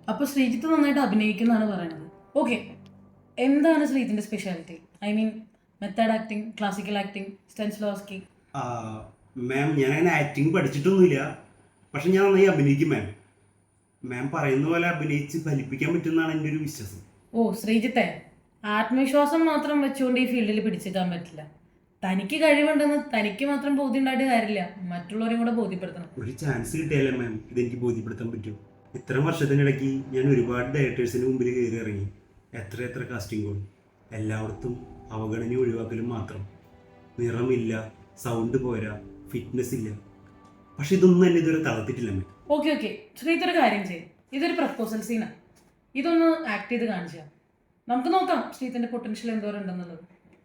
അപ്പോൾ ശ്രീജിത്ത് നന്നായിട്ട് അഭിനയിക്കുന്നതാണ് പറയുന്നത്. ഓക്കെ, എന്താണ് ശ്രീജിത്തിന്റെ speciality? I mean method acting, classical acting, Stanislavski? Ma'am, ഞാൻ അങ്ങനെ ആക്ടിങ് പഠിച്ചിട്ടൊന്നുമില്ല, പക്ഷെ ഞാൻ നന്നായി അഭിനയിക്കും മാം. മാം പറയുന്ന പോലെ അഭിനയിച്ച് ഫലിപ്പിക്കാൻ പറ്റുമെന്നാണ് എൻ്റെ ഒരു വിശ്വാസം. ഓ ശ്രീജിത്തെ, ആത്മവിശ്വാസം മാത്രം വെച്ചുകൊണ്ട് ഈ ഫീൽഡിൽ പിടിച്ചെടുക്കാൻ പറ്റില്ല. തനിക്ക് കഴിവുണ്ടെന്ന് തനിക്ക് മാത്രം ബോധ്യം ഉണ്ടായിട്ട് കാര്യമില്ല, മറ്റുള്ളവരെയും കൂടെ ബോധ്യപ്പെടുത്തണം. ഒരു ചാൻസ് കിട്ടിയാലേ മാം ഇതെനിക്ക് ബോധ്യപ്പെടുത്താൻ പറ്റും. ഇത്രയും വർഷത്തിനിടയ്ക്ക് ഞാൻ ഒരുപാട് ഡയറക്ടേഴ്സിന് മുമ്പിൽ കയറി ഇറങ്ങി. എത്ര കാസ്റ്റിംഗ് കോൾ, എല്ലായിടത്തും അവഗണന ഒഴിവാക്കലും മാത്രം. നിറമില്ല, സൗണ്ട് പോരാ, ഫിറ്റ്നസ് ഇല്ല. പക്ഷെ ഇതൊന്നും എന്നെ ഇതുവരെ തളർത്തിട്ടില്ല മാം. ഓക്കെ, ശ്രീജിത്ത് ഒരു കാര്യം ചെയ്യും, ഇതൊരു പ്രപ്പോസൽ സീനാണ്. ഇതൊന്ന് ആക്ട് ചെയ്ത് കാണിച്ചാൽ നമുക്ക് നോക്കാം ശ്രീജിത്തിന്റെ പൊട്ടൻഷ്യൽ എന്തോരം ഉണ്ടെന്നുള്ളത്.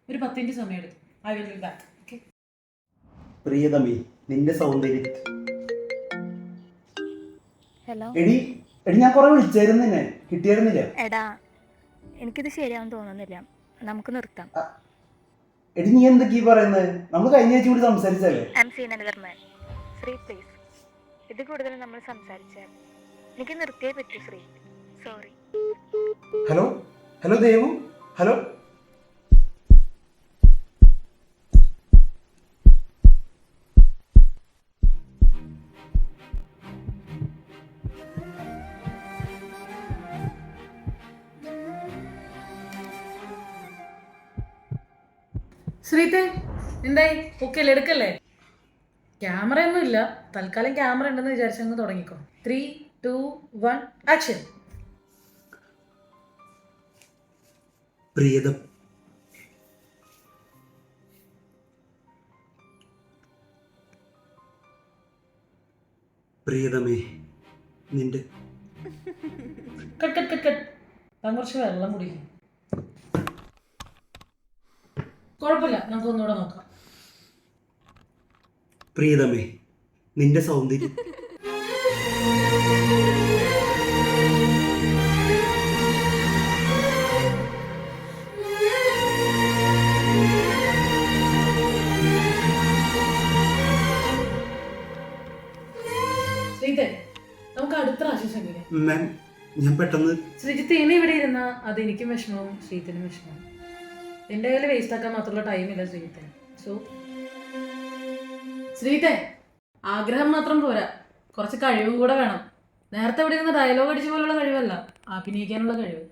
ഒരു 10 മിനിറ്റ് സമയം എടുക്കും. I will be back. Okay. പ്രിയതമേ, നിന്റെ സൗന്ദര്യം. ഹലോ എടി ഞാൻ കുറെ വിളിച്ചായിരുന്നു, തന്നെ കിട്ടിയായിരുന്നില്ല. എടാ, എനിക്കിത് ശരിയാവും തോന്നുന്നില്ല, നമുക്ക് നിർത്താം. എടി നീ എന്തൊക്കെയാ പറയുന്നത്? നമ്മൾ കഴിഞ്ഞ ആഴ്ച കൂടി സംസാരിച്ചല്ലേ? I am seen another man. Sree please, ഇത് കൂടുതൽ നമ്മൾ സംസാരിച്ചാൽ എനിക്ക് നിർത്തിയേ പറ്റൂ Sree. Sorry. Hello Devu, hello. ശ്രീത്തെ എന്തായി? ഓക്കെ അല്ലേ? എടുക്കല്ലേ? ക്യാമറ ഒന്നും ഇല്ല, തൽക്കാലം ക്യാമറ ഉണ്ടെന്ന് വിചാരിച്ചങ്ങ് തുടങ്ങിക്കോ. 3, 2, 1 ആക്ഷൻ. പ്രിയതമേ, നിന്റെ കട്ട്. താൻ കുറച്ച് വെള്ളം കുടിക്കും. കുഴപ്പമില്ല, നമുക്ക് ഒന്നുകൂടെ നോക്കാം. പ്രിയതമേ, നിന്റെ സൗന്ദര്യം. ശ്രീജിത്തെ, നമുക്ക് അടുത്ത പ്രാവശ്യം ശ്രമിക്കാം. മാം, ഞാൻ പെട്ടെന്ന് ശ്രീജിത്ത് ഇനി ഇവിടെ ഇരുന്നാ അത് എനിക്കും വിഷമവും ശ്രീജിത്തിനും വിഷമവും. എൻ്റെ കയ്യിൽ വേസ്റ്റ് ആക്കാൻ മാത്രമുള്ള ടൈമില്ല ശ്രീജിത്തെ. സോ ശ്രീജിത്തെ, ആഗ്രഹം മാത്രം പോരാ, കുറച്ച് കഴിവും കൂടെ വേണം. നേരത്തെ ഇവിടെ ഇരുന്ന് ഡയലോഗ് അടിച്ച പോലുള്ള കഴിവല്ല, അഭിനയിക്കാനുള്ള കഴിവ്.